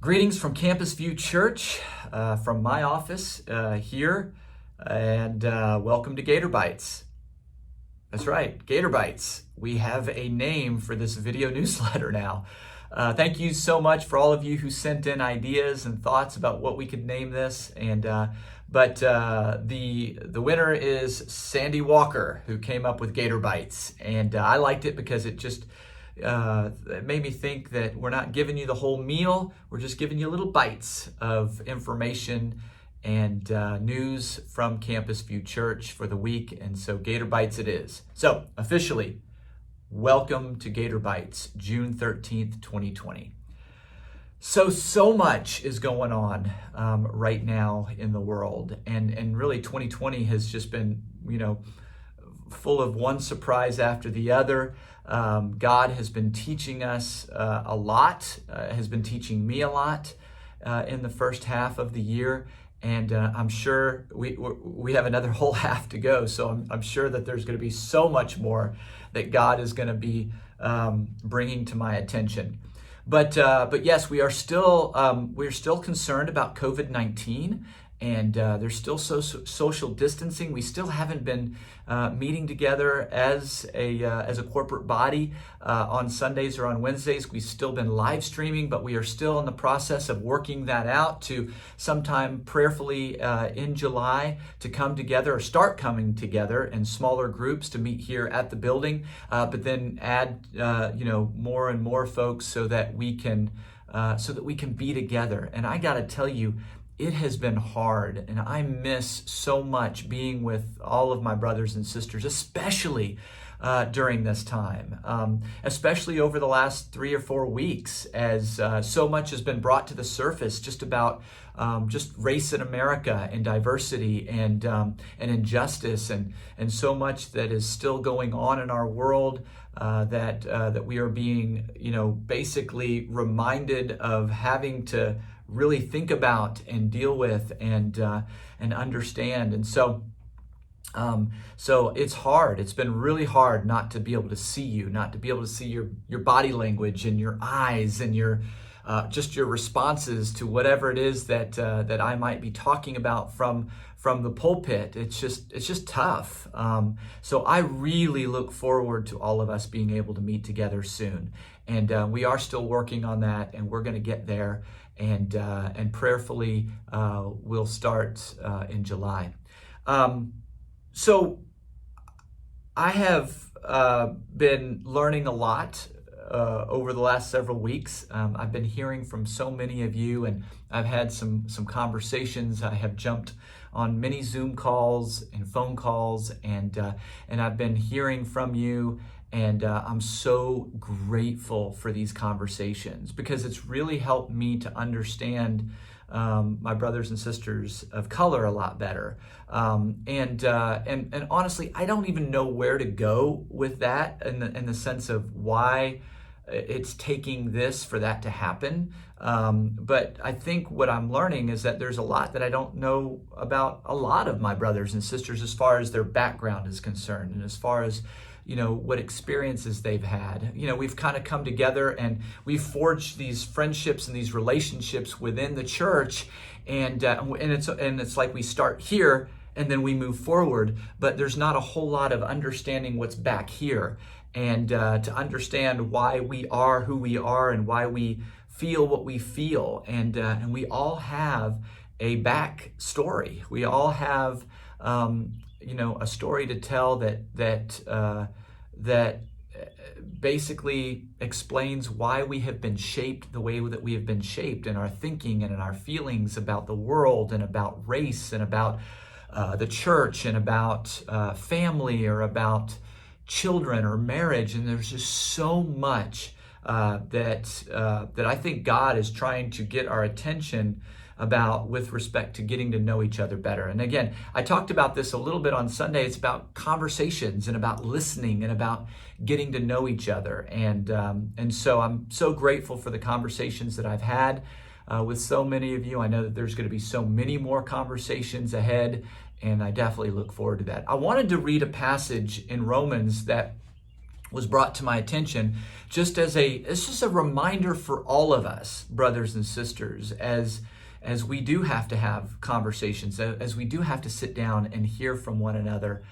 Greetings from Campus View Church, from my office here, and welcome to GatorBites. That's right, GatorBites. We have a name for this video newsletter now. Thank you so much for all of you who sent in ideas and thoughts about what we could name this. But the winner is Sandy Walker, who came up with GatorBites, and I liked it because it just it made me think that we're not giving you the whole meal, we're just giving you little bites of information and news from Campus View Church for the week, and so GatorBites it is. So officially, welcome to GatorBites, June 13th, 2020. So much is going on right now in the world, and really 2020 has just been, full of one surprise after the other. God has been teaching us a lot, has been teaching me a lot in the first half of the year, and I'm sure we have another whole half to go, so I'm sure that there's going to be so much more that God is going to be bringing to my attention. But yes, we're still concerned about COVID-19, and there's still social distancing. We still haven't been meeting together as a corporate body on Sundays or on Wednesdays. We've still been live streaming, but we are still in the process of working that out to sometime prayerfully in July to come together or start coming together in smaller groups to meet here at the building, but then add more and more folks so that we can be together. And I got to tell you, it has been hard, and I miss so much being with all of my brothers and sisters, especially during this time, especially over the last 3 or 4 weeks, as so much has been brought to the surface just about just race in America and diversity and injustice and so much that is still going on in our world that we are being basically reminded of having to really think about and deal with and understand. And so it's hard. It's been really hard not to be able to see you, not to be able to see your body language and your eyes and your just your responses to whatever it is that I might be talking about from the pulpit. It's just tough. So I really look forward to all of us being able to meet together soon. And we are still working on that, and we're going to get there. And prayerfully, we'll start in July. So I have been learning a lot over the last several weeks. I've been hearing from so many of you, and I've had some conversations. I have jumped on many Zoom calls and phone calls, and I've been hearing from you. And I'm so grateful for these conversations because it's really helped me to understand my brothers and sisters of color a lot better. And honestly, I don't even know where to go with that in the sense of why it's taking this for that to happen. But I think what I'm learning is that there's a lot that I don't know about a lot of my brothers and sisters as far as their background is concerned, and as far as what experiences they've had. We've kind of come together and we've forged these friendships and these relationships within the church, and it's like we start here and then we move forward, but there's not a whole lot of understanding what's back here, and to understand why we are who we are and why we feel what we feel, and we all have a back story. We all have a story to tell that basically explains why we have been shaped the way that we have been shaped in our thinking and in our feelings about the world and about race and about the church and about family or about children or marriage. And there's just so much that I think God is trying to get our attention about with respect to getting to know each other better. And again, I talked about this a little bit on Sunday. It's about conversations and about listening and about getting to know each other. And so I'm so grateful for the conversations that I've had with so many of you. I know that there's going to be so many more conversations ahead, and I definitely look forward to that. I wanted to read a passage in Romans that was brought to my attention it's just a reminder for all of us, brothers and sisters, as we do have to have conversations, as we do have to sit down and hear from one another,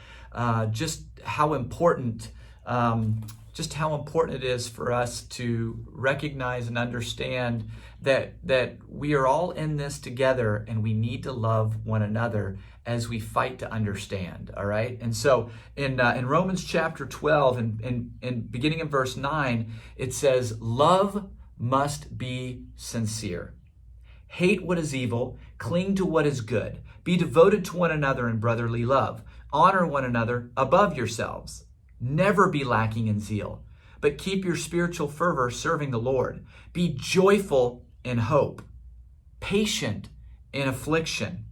just how important it is for us to recognize and understand that we are all in this together, and we need to love one another as we fight to understand. All right. And so in Romans chapter 12 and beginning in verse 9, it says, love must be sincere. Hate what is evil, cling to what is good. Be devoted to one another in brotherly love. Honor one another above yourselves. Never be lacking in zeal, but keep your spiritual fervor serving the Lord. Be joyful in hope, patient in affliction,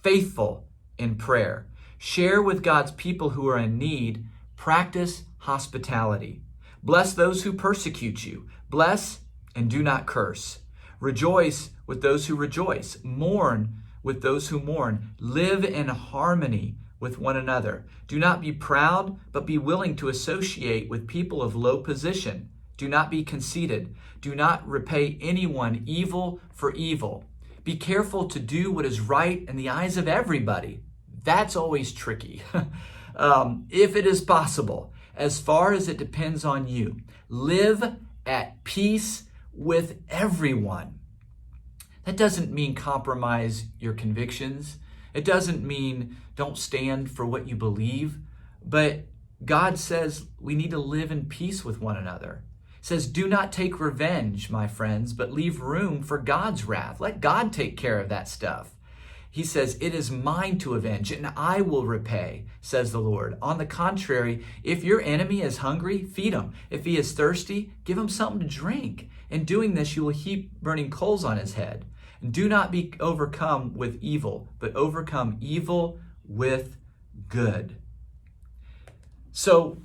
faithful in prayer. Share with God's people who are in need. Practice hospitality. Bless those who persecute you. Bless and do not curse. Rejoice with those who rejoice. Mourn with those who mourn. Live in harmony with one another. Do not be proud, but be willing to associate with people of low position. Do not be conceited. Do not repay anyone evil for evil. Be careful to do what is right in the eyes of everybody. That's always tricky. If it is possible, as far as it depends on you, live at peace with everyone. That doesn't mean compromise your convictions. It doesn't mean don't stand for what you believe. But God says we need to live in peace with one another. It says, do not take revenge, my friends, but leave room for God's wrath. Let God take care of that stuff. He says, it is mine to avenge, and I will repay, says the Lord. On the contrary, if your enemy is hungry, feed him. If he is thirsty, give him something to drink. In doing this, you will heap burning coals on his head. And do not be overcome with evil, but overcome evil with good. So,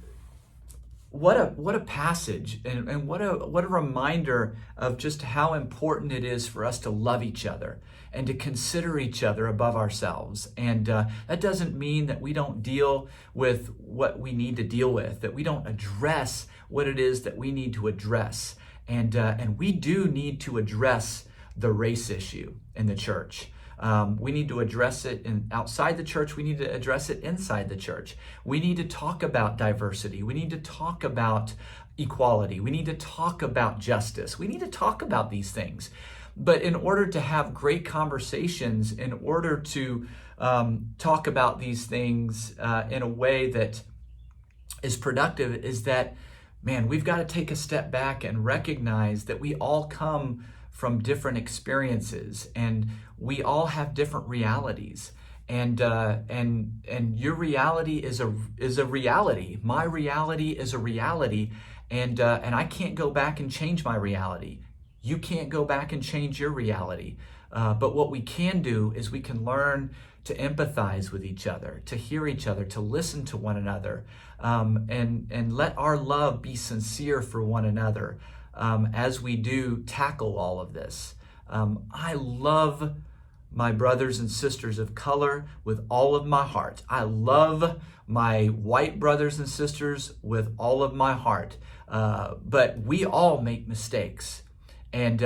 what a passage, and what a reminder of just how important it is for us to love each other and to consider each other above ourselves. And that doesn't mean that we don't deal with what we need to deal with, that we don't address what it is that we need to address. And we do need to address the race issue in the church. We need to address it outside the church. We need to address it inside the church. We need to talk about diversity. We need to talk about equality. We need to talk about justice. We need to talk about these things. But in order to have great conversations, in order to talk about these things in a way that is productive, is that, man, we've got to take a step back and recognize that we all come from different experiences, and we all have different realities. And your reality is a reality. My reality is a reality, and I can't go back and change my reality. You can't go back and change your reality. But what we can do is we can learn to empathize with each other, to hear each other, to listen to one another, and let our love be sincere for one another. As we do tackle all of this. I love my brothers and sisters of color with all of my heart. I love my white brothers and sisters with all of my heart. But we all make mistakes. And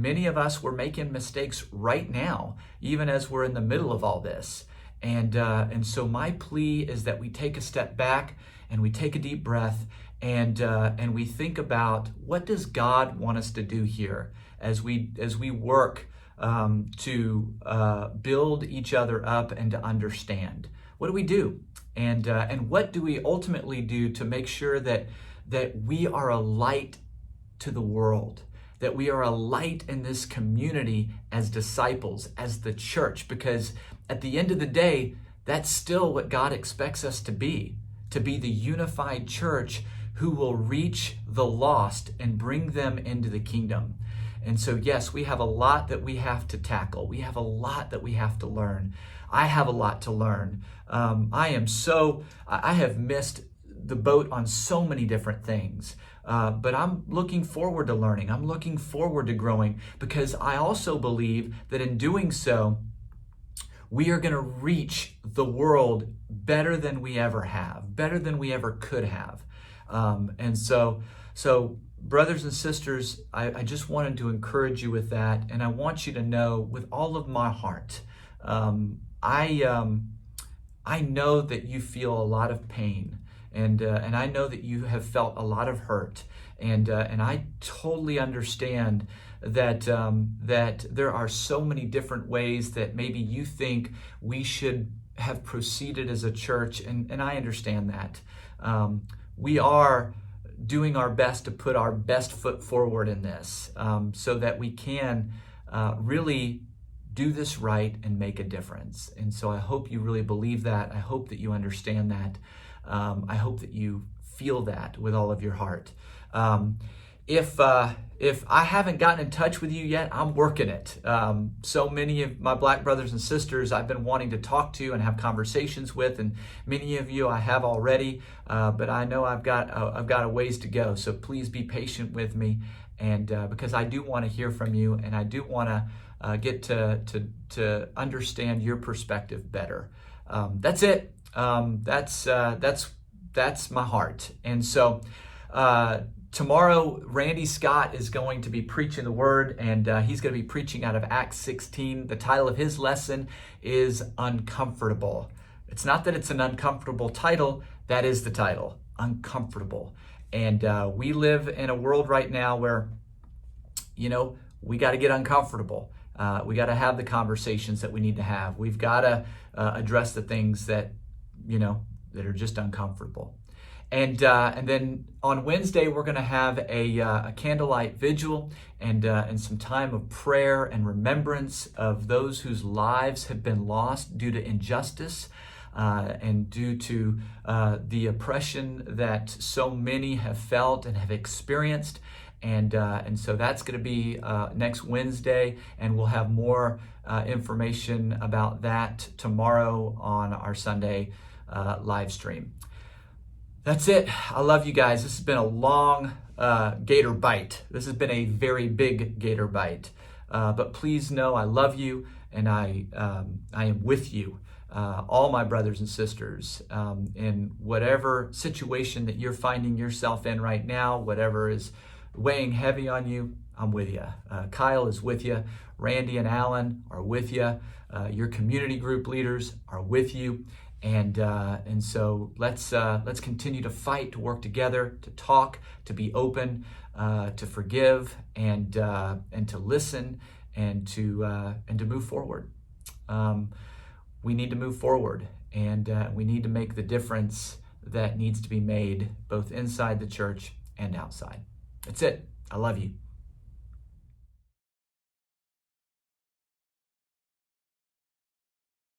many of us, we're making mistakes right now, even as we're in the middle of all this. And so my plea is that we take a step back and we take a deep breath, and we think about, what does God want us to do here as we work to build each other up and to understand? What do we do? And what do we ultimately do to make sure that we are a light to the world, that we are a light in this community as disciples, as the church? Because at the end of the day, that's still what God expects us to be the unified church who will reach the lost and bring them into the kingdom. And so, yes, we have a lot that we have to tackle. We have a lot that we have to learn. I have a lot to learn. I have missed the boat on so many different things. But I'm looking forward to learning. I'm looking forward to growing, because I also believe that in doing so, we are going to reach the world better than we ever have, better than we ever could have. So brothers and sisters, I just wanted to encourage you with that, and I want you to know with all of my heart, I know that you feel a lot of pain, and I know that you have felt a lot of hurt, and I totally understand that that there are so many different ways that maybe you think we should have proceeded as a church, and I understand that. We are doing our best to put our best foot forward in this, so that we can really do this right and make a difference. And so I hope you really believe that. I hope that you understand that. I hope that you feel that with all of your heart. If I haven't gotten in touch with you yet, I'm working it. So many of my Black brothers and sisters I've been wanting to talk to and have conversations with, and many of you I have already, but I know I've got a ways to go. So please be patient with me, and because I do want to hear from you, and I do want to get to understand your perspective better. That's it. That's my heart, and so. Tomorrow, Randy Scott is going to be preaching the word, and he's going to be preaching out of Acts 16. The title of his lesson is Uncomfortable. It's not that it's an uncomfortable title, that is the title, Uncomfortable. And we live in a world right now where, we got to get uncomfortable. We got to have the conversations that we need to have. We've got to address the things that, that are just uncomfortable. And then on Wednesday, we're going to have a candlelight vigil and some time of prayer and remembrance of those whose lives have been lost due to injustice and due to the oppression that so many have felt and have experienced. And so that's going to be next Wednesday, and we'll have more information about that tomorrow on our Sunday live stream. That's it. I love you guys. This has been a long Gator Bite. This has been a very big Gator Bite. But please know I love you, and I am with you, all my brothers and sisters, in whatever situation that you're finding yourself in right now, whatever is weighing heavy on you, I'm with you. Kyle is with you. Randy and Alan are with you. Your community group leaders are with you. And so let's continue to fight, to work together, to talk, to be open, to forgive, and to listen, and to move forward. We need to move forward, and we need to make the difference that needs to be made both inside the church and outside. That's it. I love you.